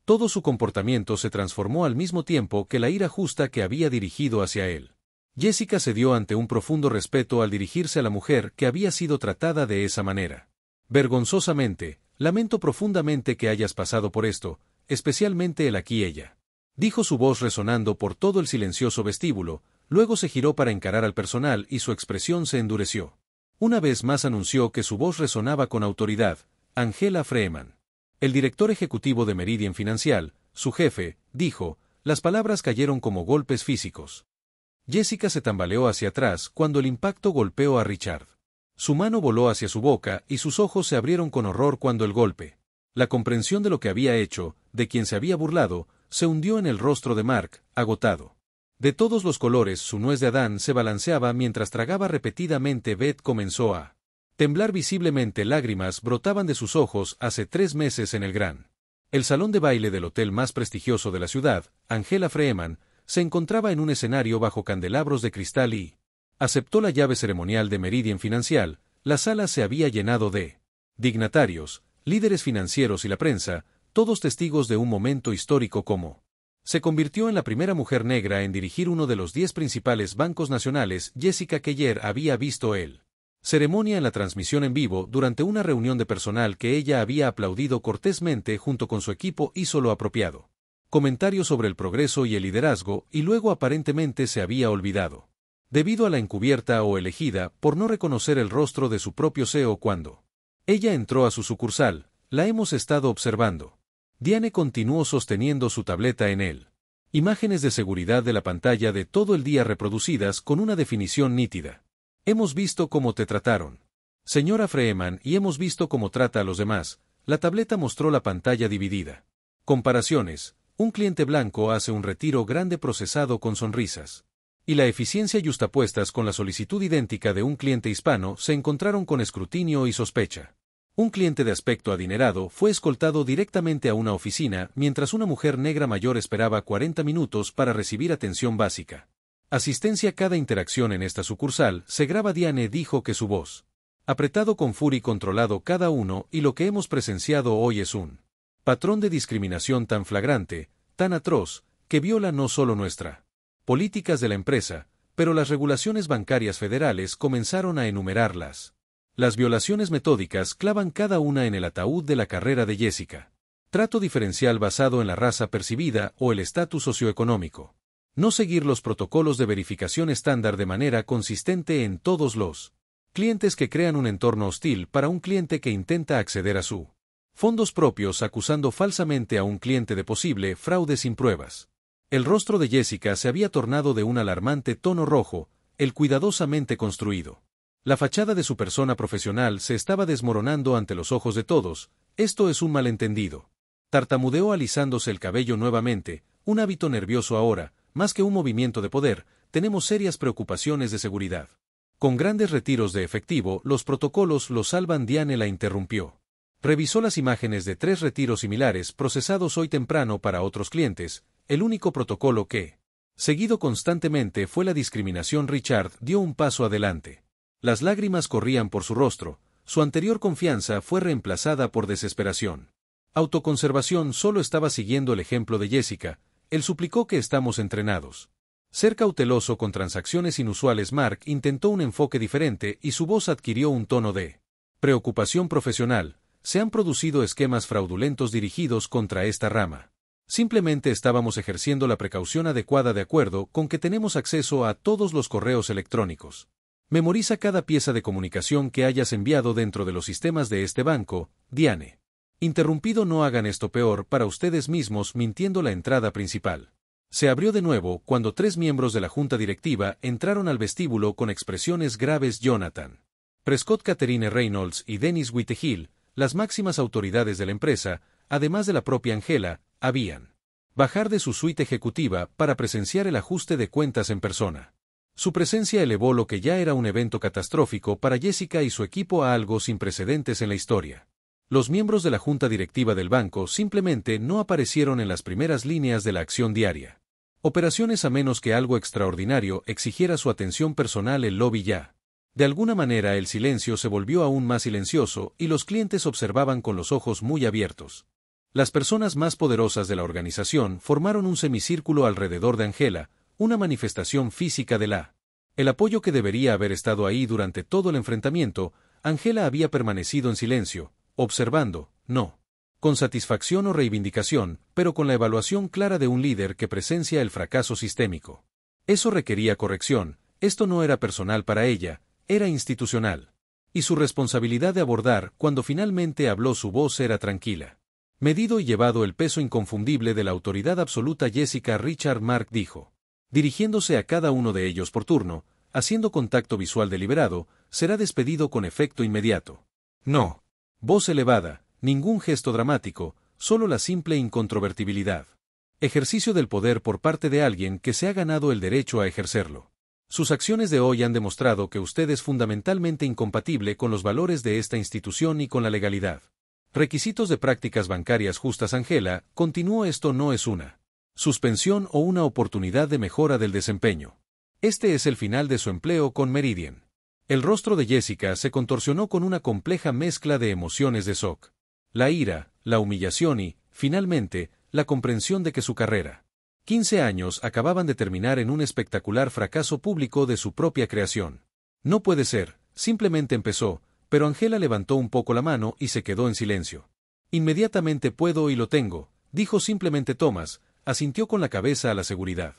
todo su comportamiento se transformó al mismo tiempo que la ira justa que había dirigido hacia él. Jessica cedió ante un profundo respeto al dirigirse a la mujer que había sido tratada de esa manera. Vergonzosamente, lamento profundamente que hayas pasado por esto, especialmente el aquí ella. Dijo su voz resonando por todo el silencioso vestíbulo, luego se giró para encarar al personal y su expresión se endureció. Una vez más anunció que su voz resonaba con autoridad, Angela Freeman. El director ejecutivo de Meridian Financial, su jefe, dijo, las palabras cayeron como golpes físicos. Jessica se tambaleó hacia atrás cuando el impacto golpeó a Richard. Su mano voló hacia su boca y sus ojos se abrieron con horror cuando el golpe. La comprensión de lo que había hecho, de quien se había burlado, se hundió en el rostro de Mark, agotado. De todos los colores su nuez de Adán se balanceaba mientras tragaba repetidamente. Beth comenzó a temblar visiblemente. Lágrimas brotaban de sus ojos hace 3 meses en el salón de baile del hotel más prestigioso de la ciudad. Angela Freeman se encontraba en un escenario bajo candelabros de cristal y aceptó la llave ceremonial de Meridian Financial. La sala se había llenado de dignatarios, líderes financieros y la prensa, todos testigos de un momento histórico como se convirtió en la primera mujer negra en dirigir uno de los 10 principales bancos nacionales. Jessica Keller había visto el ceremonia en la transmisión en vivo durante una reunión de personal que ella había aplaudido cortésmente junto con su equipo. Hizo lo apropiado. Comentarios sobre el progreso y el liderazgo y luego aparentemente se había olvidado. Debido a la encubierta o elegida por no reconocer el rostro de su propio CEO cuando ella entró a su sucursal, la hemos estado observando. Diane continuó sosteniendo su tableta en él. Imágenes de seguridad de la pantalla de todo el día reproducidas con una definición nítida. Hemos visto cómo te trataron, señora Freeman, y hemos visto cómo trata a los demás. La tableta mostró la pantalla dividida. Comparaciones. Un cliente blanco hace un retiro grande procesado con sonrisas. Y la eficiencia yuxtapuestas con la solicitud idéntica de un cliente hispano se encontraron con escrutinio y sospecha. Un cliente de aspecto adinerado fue escoltado directamente a una oficina mientras una mujer negra mayor esperaba 40 minutos para recibir atención básica. Asistencia. Cada interacción en esta sucursal se graba. Diane dijo que su voz apretado con furia y controlado cada uno, y lo que hemos presenciado hoy es un patrón de discriminación tan flagrante, tan atroz, que viola no solo nuestras políticas de la empresa, pero las regulaciones bancarias federales comenzaron a enumerarlas. Las violaciones metódicas clavan cada una en el ataúd de la carrera de Jessica. Trato diferencial basado en la raza percibida o el estatus socioeconómico. No seguir los protocolos de verificación estándar de manera consistente en todos los clientes que crean un entorno hostil para un cliente que intenta acceder a su fondos propios acusando falsamente a un cliente de posible fraude sin pruebas. El rostro de Jessica se había tornado de un alarmante tono rojo, el cuidadosamente construido. La fachada de su persona profesional se estaba desmoronando ante los ojos de todos. Esto es un malentendido. Tartamudeó alisándose el cabello nuevamente, un hábito nervioso ahora, más que un movimiento de poder. Tenemos serias preocupaciones de seguridad. Con grandes retiros de efectivo, los protocolos lo salvan. Diane la interrumpió. Revisó las imágenes de 3 retiros similares procesados hoy temprano para otros clientes. El único protocolo que seguido constantemente fue la discriminación. Richard dio un paso adelante. Las lágrimas corrían por su rostro. Su anterior confianza fue reemplazada por desesperación. Autoconservación. Solo estaba siguiendo el ejemplo de Jessica. Él suplicó que estamos entrenados. Ser cauteloso con transacciones inusuales. Mark intentó un enfoque diferente y su voz adquirió un tono de preocupación profesional. Se han producido esquemas fraudulentos dirigidos contra esta rama. Simplemente estábamos ejerciendo la precaución adecuada de acuerdo con que tenemos acceso a todos los correos electrónicos. Memoriza cada pieza de comunicación que hayas enviado dentro de los sistemas de este banco. Diane. Interrumpido. No hagan esto peor para ustedes mismos mintiendo la entrada principal. Se abrió de nuevo cuando 3 miembros de la junta directiva entraron al vestíbulo con expresiones graves. Jonathan Prescott, Catherine Reynolds y Dennis Whitehill, las máximas autoridades de la empresa, además de la propia Angela, habían bajar de su suite ejecutiva para presenciar el ajuste de cuentas en persona. Su presencia elevó lo que ya era un evento catastrófico para Jessica y su equipo a algo sin precedentes en la historia. Los miembros de la junta directiva del banco simplemente no aparecieron en las primeras líneas de la acción diaria. Operaciones a menos que algo extraordinario exigiera su atención personal el lobby ya. De alguna manera el silencio se volvió aún más silencioso y los clientes observaban con los ojos muy abiertos. Las personas más poderosas de la organización formaron un semicírculo alrededor de Angela, una manifestación física de el apoyo que debería haber estado ahí durante todo el enfrentamiento. Angela había permanecido en silencio, observando, no con satisfacción o reivindicación, pero con la evaluación clara de un líder que presencia el fracaso sistémico. Eso requería corrección, esto no era personal para ella, era institucional. Y su responsabilidad de abordar, cuando finalmente habló, su voz era tranquila. Medido y llevado el peso inconfundible de la autoridad absoluta. Jessica Richard Mark dijo, dirigiéndose a cada uno de ellos por turno, haciendo contacto visual deliberado, será despedido con efecto inmediato. No. Voz elevada, ningún gesto dramático, solo la simple incontrovertibilidad. Ejercicio del poder por parte de alguien que se ha ganado el derecho a ejercerlo. Sus acciones de hoy han demostrado que usted es fundamentalmente incompatible con los valores de esta institución y con la legalidad. Requisitos de prácticas bancarias justas. Angela continuó, esto no es una suspensión o una oportunidad de mejora del desempeño. Este es el final de su empleo con Meridian. El rostro de Jessica se contorsionó con una compleja mezcla de emociones de shock. La ira, la humillación y, finalmente, la comprensión de que su carrera. 15 años acababan de terminar en un espectacular fracaso público de su propia creación. No puede ser, simplemente empezó, pero Angela levantó un poco la mano y se quedó en silencio. Inmediatamente puedo y lo tengo, dijo simplemente Thomas, asintió con la cabeza a la seguridad.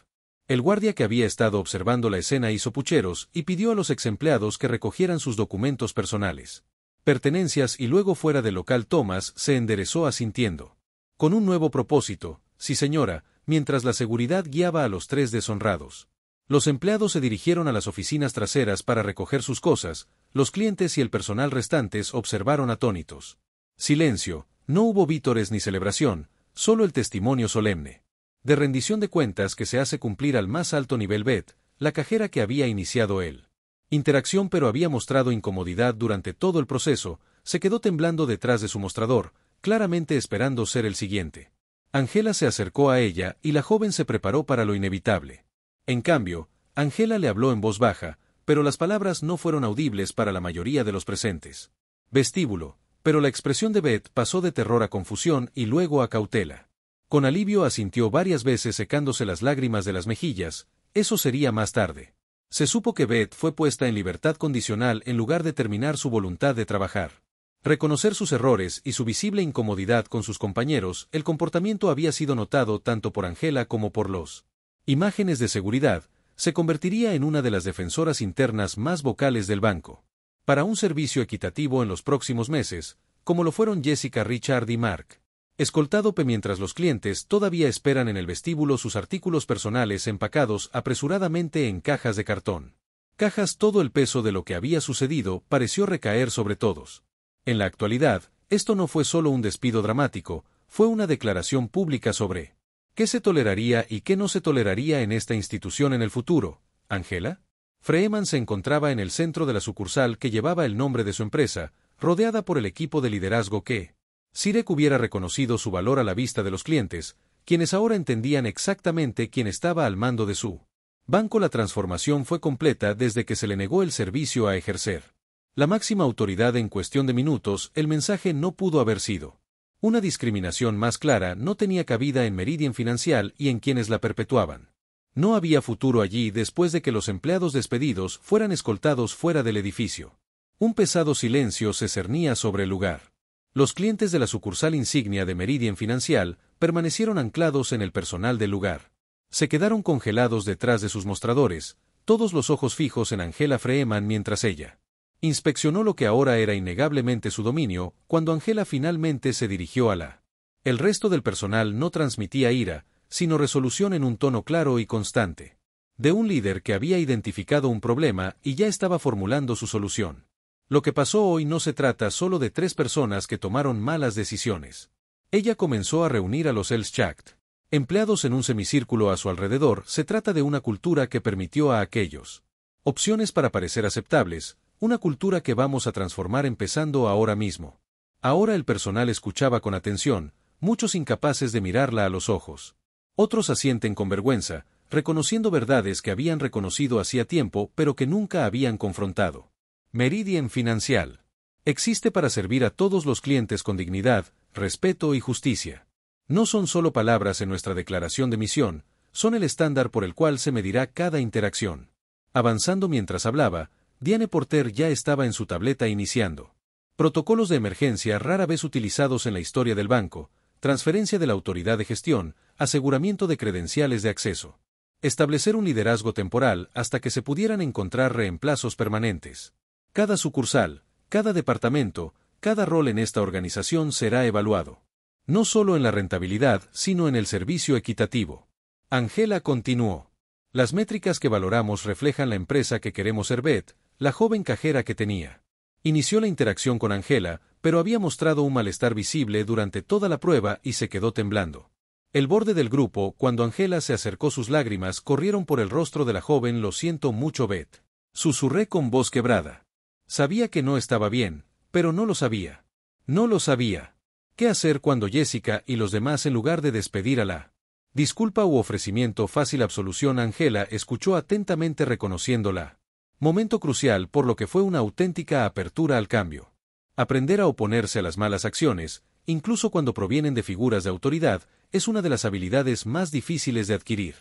El guardia que había estado observando la escena hizo pucheros y pidió a los exempleados que recogieran sus documentos personales. Pertenencias y luego fuera del local. Thomas se enderezó asintiendo. Con un nuevo propósito, sí señora, mientras la seguridad guiaba a los tres deshonrados. Los empleados se dirigieron a las oficinas traseras para recoger sus cosas, los clientes y el personal restantes observaron atónitos. Silencio, no hubo vítores ni celebración, solo el testimonio solemne de rendición de cuentas que se hace cumplir al más alto nivel. Beth, la cajera que había iniciado él. Interacción pero había mostrado incomodidad durante todo el proceso, se quedó temblando detrás de su mostrador, claramente esperando ser el siguiente. Angela se acercó a ella y la joven se preparó para lo inevitable. En cambio, Angela le habló en voz baja, pero las palabras no fueron audibles para la mayoría de los presentes. Vestíbulo, pero la expresión de Beth pasó de terror a confusión y luego a cautela. Con alivio asintió varias veces secándose las lágrimas de las mejillas, eso sería más tarde. Se supo que Beth fue puesta en libertad condicional en lugar de terminar su voluntad de trabajar. Reconocer sus errores y su visible incomodidad con sus compañeros, el comportamiento había sido notado tanto por Angela como por los imágenes de seguridad, se convertiría en una de las defensoras internas más vocales del banco. Para un servicio equitativo en los próximos meses, como lo fueron Jessica Richard y Mark. Escoltado mientras los clientes todavía esperan en el vestíbulo sus artículos personales empacados apresuradamente en cajas de cartón. Cajas. Todo el peso de lo que había sucedido pareció recaer sobre todos. En la actualidad, esto no fue solo un despido dramático, fue una declaración pública sobre qué se toleraría y qué no se toleraría en esta institución en el futuro. ¿Angela? Freeman se encontraba en el centro de la sucursal que llevaba el nombre de su empresa, rodeada por el equipo de liderazgo que Sirek hubiera reconocido su valor a la vista de los clientes, quienes ahora entendían exactamente quién estaba al mando de su banco. La transformación fue completa desde que se le negó el servicio a ejercer la máxima autoridad en cuestión de minutos. El mensaje no pudo haber sido una discriminación más clara. No tenía cabida en Meridian Financial y en quienes la perpetuaban. No había futuro allí después de que los empleados despedidos fueran escoltados fuera del edificio. Un pesado silencio se cernía sobre el lugar. Los clientes de la sucursal insignia de Meridian Financial permanecieron anclados en el personal del lugar. Se quedaron congelados detrás de sus mostradores, todos los ojos fijos en Angela Freeman mientras ella inspeccionó lo que ahora era innegablemente su dominio. Cuando Angela finalmente se dirigió a el resto del personal no transmitía ira, sino resolución en un tono claro y constante. De un líder que había identificado un problema y ya estaba formulando su solución. Lo que pasó hoy no se trata solo de 3 personas que tomaron malas decisiones. Ella comenzó a reunir a los Elschacht, empleados en un semicírculo a su alrededor. Se trata de una cultura que permitió a aquellos Opciones para parecer aceptables, una cultura que vamos a transformar empezando ahora mismo. Ahora el personal escuchaba con atención, muchos incapaces de mirarla a los ojos. Otros asienten con vergüenza, reconociendo verdades que habían reconocido hacía tiempo pero que nunca habían confrontado. Meridian Financial. Existe para servir a todos los clientes con dignidad, respeto y justicia. No son solo palabras en nuestra declaración de misión, son el estándar por el cual se medirá cada interacción. Avanzando mientras hablaba, Diane Porter ya estaba en su tableta iniciando. Protocolos de emergencia rara vez utilizados en la historia del banco, transferencia de la autoridad de gestión, aseguramiento de credenciales de acceso. Establecer un liderazgo temporal hasta que se pudieran encontrar reemplazos permanentes. Cada sucursal, cada departamento, cada rol en esta organización será evaluado. No solo en la rentabilidad, sino en el servicio equitativo. Angela continuó. Las métricas que valoramos reflejan la empresa que queremos ser. Beth, la joven cajera que tenía. Inició la interacción con Angela, pero había mostrado un malestar visible durante toda la prueba y se quedó temblando. El borde del grupo, cuando Angela se acercó, sus lágrimas corrieron por el rostro de la joven. Lo siento mucho, Beth. Susurré con voz quebrada. Sabía que no estaba bien, pero no lo sabía. No lo sabía. ¿Qué hacer cuando Jessica y los demás, en lugar de despedir a la disculpa u ofrecimiento fácil absolución? Angela escuchó atentamente, reconociéndola. Momento crucial, por lo que fue una auténtica apertura al cambio. Aprender a oponerse a las malas acciones, incluso cuando provienen de figuras de autoridad, es una de las habilidades más difíciles de adquirir.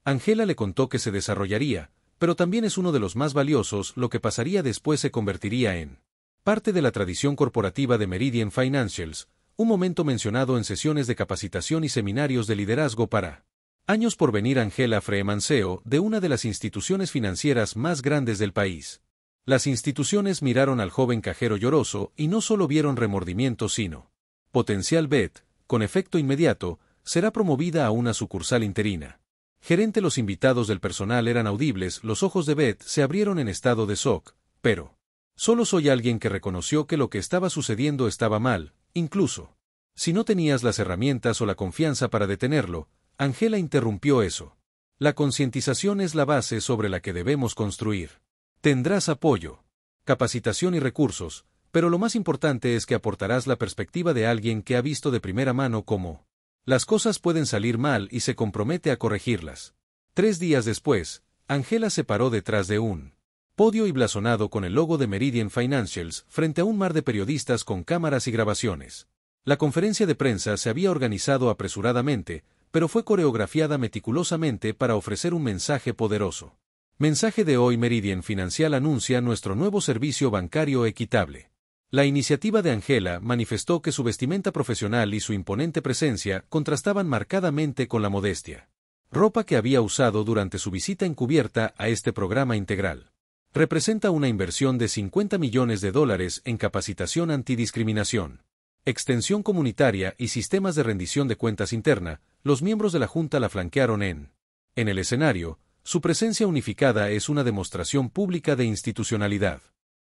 Angela le contó que se desarrollaría, pero también es uno de los más valiosos. Lo que pasaría después se convertiría en parte de la tradición corporativa de Meridian Financials, un momento mencionado en sesiones de capacitación y seminarios de liderazgo para años por venir. Angela Freeman, CEO de una de las instituciones financieras más grandes del país. Las instituciones miraron al joven cajero lloroso y no solo vieron remordimiento sino potencial. Beth, con efecto inmediato, será promovida a una sucursal interina. Gerente. Los invitados del personal eran audibles. Los ojos de Beth se abrieron en estado de shock, pero solo soy alguien que reconoció que lo que estaba sucediendo estaba mal, incluso si no tenías las herramientas o la confianza para detenerlo. Angela interrumpió eso. La concientización es la base sobre la que debemos construir. Tendrás apoyo, capacitación y recursos, pero lo más importante es que aportarás la perspectiva de alguien que ha visto de primera mano cómo las cosas pueden salir mal y se compromete a corregirlas. 3 días después, Angela se paró detrás de un podio y blasonado con el logo de Meridian Financials frente a un mar de periodistas con cámaras y grabaciones. La conferencia de prensa se había organizado apresuradamente, pero fue coreografiada meticulosamente para ofrecer un mensaje poderoso. Mensaje de hoy: Meridian Financial anuncia nuestro nuevo servicio bancario equitable. La iniciativa de Angela manifestó que su vestimenta profesional y su imponente presencia contrastaban marcadamente con la modestia ropa que había usado durante su visita encubierta a este programa integral. Representa una inversión de $50 millones en capacitación antidiscriminación, extensión comunitaria y sistemas de rendición de cuentas interna. Los miembros de la Junta la flanquearon en el escenario. Su presencia unificada es una demostración pública de institucionalidad.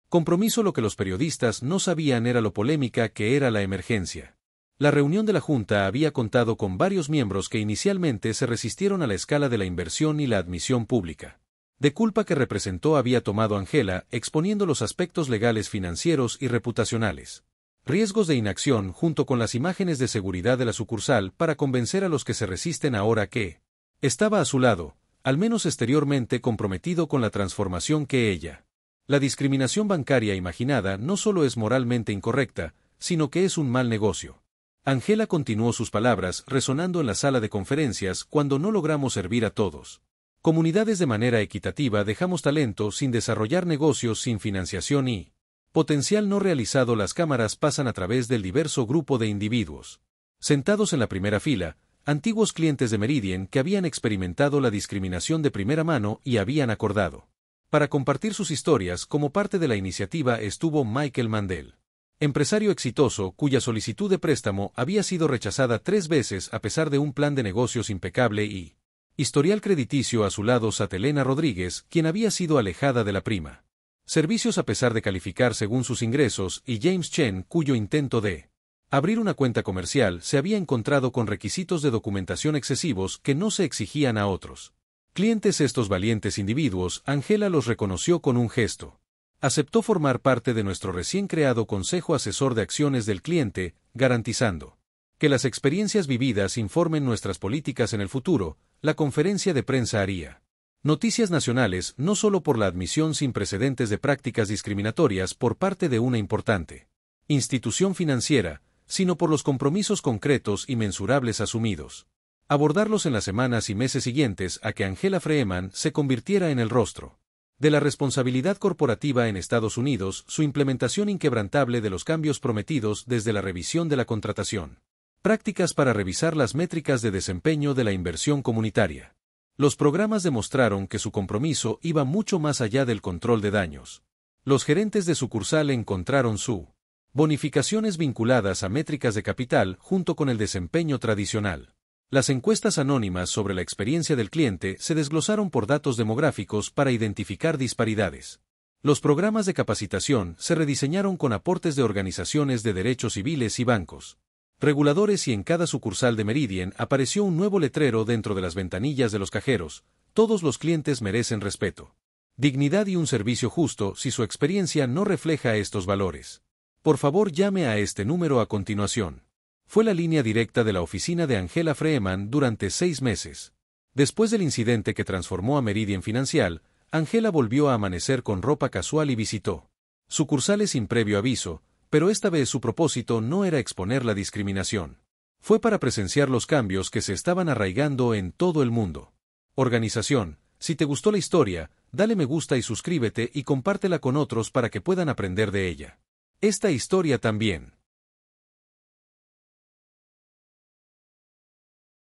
Compromiso. Lo que los periodistas no sabían era lo polémica que era la emergencia. La reunión de la Junta había contado con varios miembros que inicialmente se resistieron a la escala de la inversión y la admisión pública de culpa que representó había tomado Angela, exponiendo los aspectos legales, financieros y reputacionales. Riesgos de inacción junto con las imágenes de seguridad de la sucursal para convencer a los que se resisten ahora que estaba a su lado, al menos exteriormente, comprometido con la transformación que ella. La discriminación bancaria imaginada no solo es moralmente incorrecta, sino que es un mal negocio. Angela continuó sus palabras resonando en la sala de conferencias. Cuando no logramos servir a todos comunidades de manera equitativa, dejamos talento sin desarrollar, negocios sin financiación y potencial no realizado. Las cámaras pasan a través del diverso grupo de individuos sentados en la primera fila, antiguos clientes de Meridian que habían experimentado la discriminación de primera mano y habían acordado para compartir sus historias. Como parte de la iniciativa estuvo Michael Mandel, empresario exitoso cuya solicitud de préstamo había sido rechazada 3 veces a pesar de un plan de negocios impecable y historial crediticio. A su lado Satelena Rodríguez, quien había sido alejada de la prima servicios a pesar de calificar según sus ingresos, y James Chen, cuyo intento de abrir una cuenta comercial se había encontrado con requisitos de documentación excesivos que no se exigían a otros Clientes estos valientes individuos, Ángela los reconoció con un gesto. Aceptó formar parte de nuestro recién creado Consejo Asesor de Acciones del Cliente, garantizando que las experiencias vividas informen nuestras políticas en el futuro. La conferencia de prensa haría noticias nacionales no solo por la admisión sin precedentes de prácticas discriminatorias por parte de una importante institución financiera, sino por los compromisos concretos y mensurables asumidos. Abordarlos en las semanas y meses siguientes a que Angela Freeman se convirtiera en el rostro de la responsabilidad corporativa en Estados Unidos, su implementación inquebrantable de los cambios prometidos desde la revisión de la contratación. Prácticas para revisar las métricas de desempeño de la inversión comunitaria. Los programas demostraron que su compromiso iba mucho más allá del control de daños. Los gerentes de sucursal encontraron su bonificaciones vinculadas a métricas de capital junto con el desempeño tradicional. Las encuestas anónimas sobre la experiencia del cliente se desglosaron por datos demográficos para identificar disparidades. Los programas de capacitación se rediseñaron con aportes de organizaciones de derechos civiles y bancos reguladores, y en cada sucursal de Meridian apareció un nuevo letrero dentro de las ventanillas de los cajeros: todos los clientes merecen respeto, dignidad y un servicio justo. Si su experiencia no refleja estos valores, por favor llame a este número a continuación. Fue la línea directa de la oficina de Angela Freeman durante 6 meses. Después del incidente que transformó a Meridian Financial, Angela volvió a amanecer con ropa casual y visitó sucursales sin previo aviso, pero esta vez su propósito no era exponer la discriminación. Fue para presenciar los cambios que se estaban arraigando en todo el mundo. Organización, si te gustó la historia, dale me gusta y suscríbete y compártela con otros para que puedan aprender de ella. Esta historia también